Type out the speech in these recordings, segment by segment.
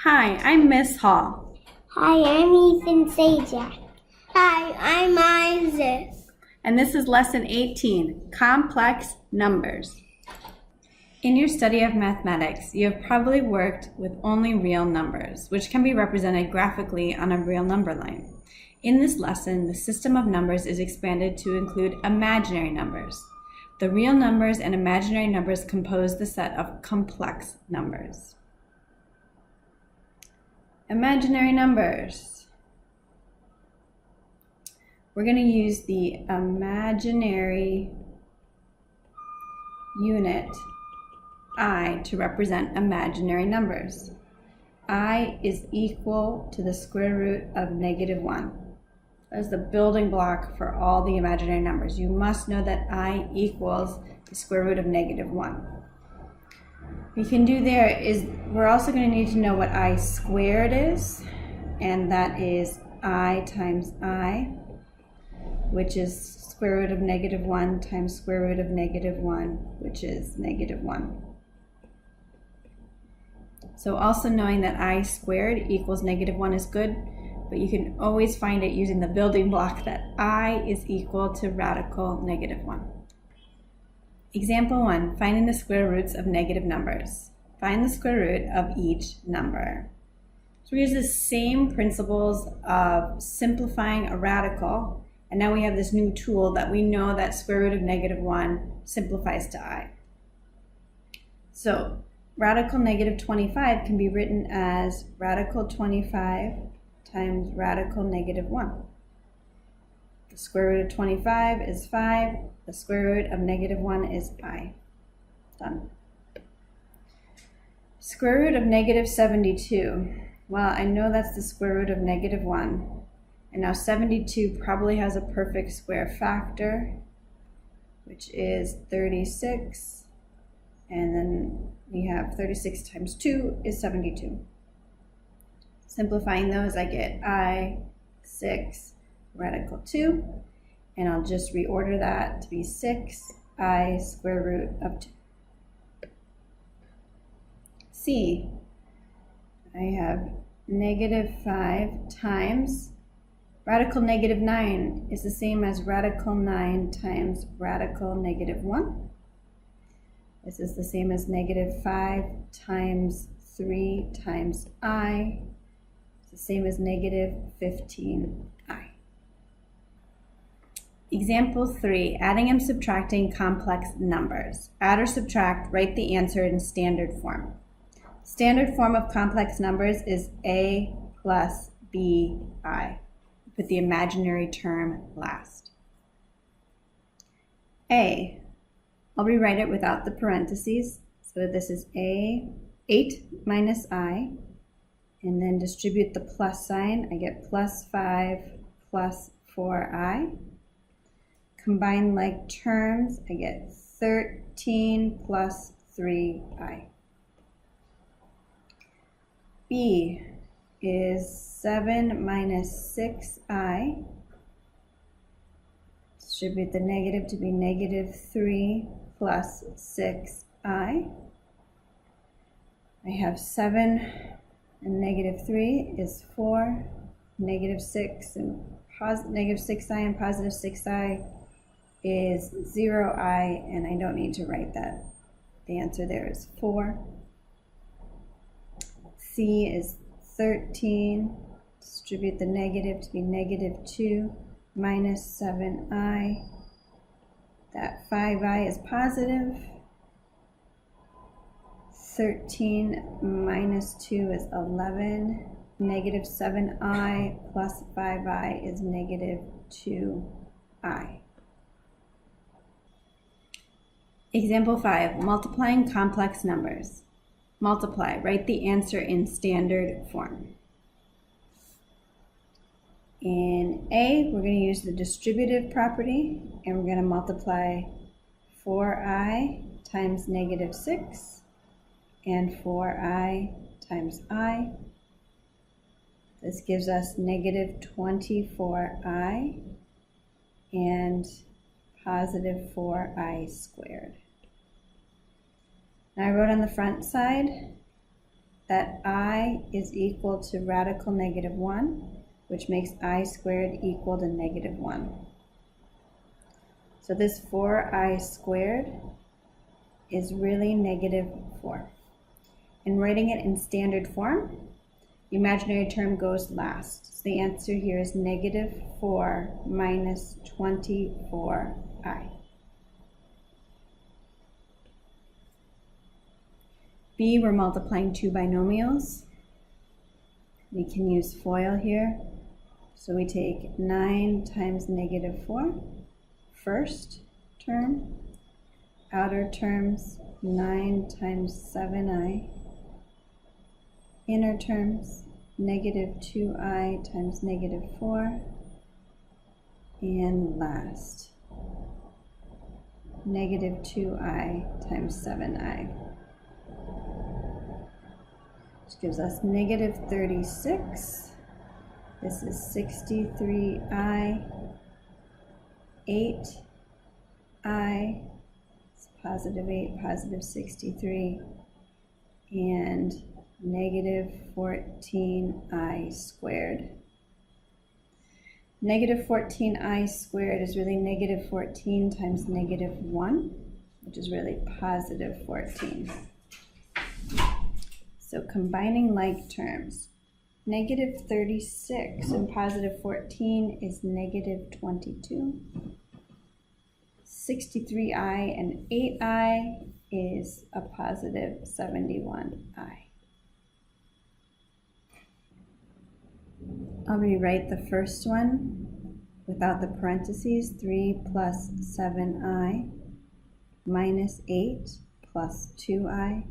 Hi, I'm Miss Hall. Hi, I'm Ethan Sajak. Hi, I'm Isaac. And this is Lesson 18, Complex Numbers. In your study of mathematics, you have probably worked with only real numbers, which can be represented graphically on a real number line. In this lesson, the system of numbers is expanded to include imaginary numbers. The real numbers and imaginary numbers compose the set of complex numbers. Imaginary numbers. We're going to use the imaginary unit I to represent imaginary numbers. I is equal to the square root of -1. That's the building block for all the imaginary numbers. You must know that I equals the square root of -1. What we can do there is we're also going to need to know what I squared is, and that is I times I, which is square root of -1 times square root of -1, which is -1. So also knowing that I squared equals -1 is good, but you can always find it using the building block that I is equal to radical -1. Example 1, finding the square roots of negative numbers. Find the square root of each number. So we use the same principles of simplifying a radical, and now we have this new tool that we know that square root of -1 simplifies to I. So radical -25 can be written as radical 25 times radical -1. The square root of 25 is 5. The square root of -1 is I. Done. Square root of -72. Well, I know that's the square root of -1. And now 72 probably has a perfect square factor, which is 36. And then we have 36 times 2 is 72. Simplifying those, I get I, 6, radical 2. And I'll just reorder that to be 6I square root of 2. C, I have -5 times radical -9 is the same as radical 9 times radical -1. This is the same as -5 times 3 times I. It's the same as -15I. Example 3, adding and subtracting complex numbers. Add or subtract, write the answer in standard form. Standard form of complex numbers is A plus BI. Put the imaginary term last. A, I'll rewrite it without the parentheses. So this is A, 8 minus I, and then distribute the plus sign. I get plus 5 plus 4I. Combine like terms, I get 13 plus 3I. B is 7 minus 6I. Distribute the negative to be -3 plus 6I. I have 7 and -3 is 4, -6 and -6I and positive 6I is 0I, and I don't need to write that. The answer there is 4. C is 13. Distribute the negative to be -2 minus 7I. That 5I is positive. 13 minus 2 is 11. -7I plus 5I is -2I. Example 5, multiplying complex numbers. Multiply, write the answer in standard form. In A, we're going to use the distributive property, and we're going to multiply 4I times -6 and 4I times I. This gives us -24I and positive 4I squared. Now I wrote on the front side that I is equal to radical negative 1, which makes I squared equal to negative 1. So this 4I squared is really negative 4. And writing it in standard form, the imaginary term goes last. So the answer here is negative 4 minus 24I. B, we're multiplying two binomials. We can use FOIL here. So we take 9 times negative 4, first term, outer terms 9 times 7I, inner terms negative 2I times negative 4, and last negative 2I times 7I. Which gives us negative 36. This is 63I, 8I, it's positive 8, positive 63, and negative 14I squared. Negative 14I squared is really negative 14 times negative 1, which is really positive 14. So combining like terms, negative 36 and positive 14 is negative 22. 63I and 8I is a positive 71I. I'll rewrite the first one without the parentheses, 3 plus 7I minus 8 plus 2I.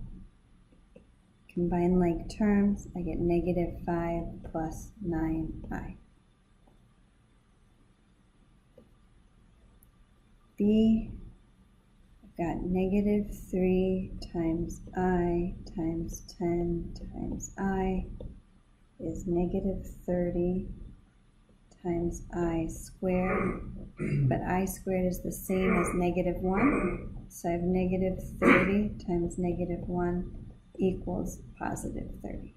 Combine like terms, I get negative 5 plus 9I. B, I've got negative 3 times I times 10 times I is negative 30 times I squared, but I squared is the same as negative 1, so I have negative 30 times negative 1 equals positive 30.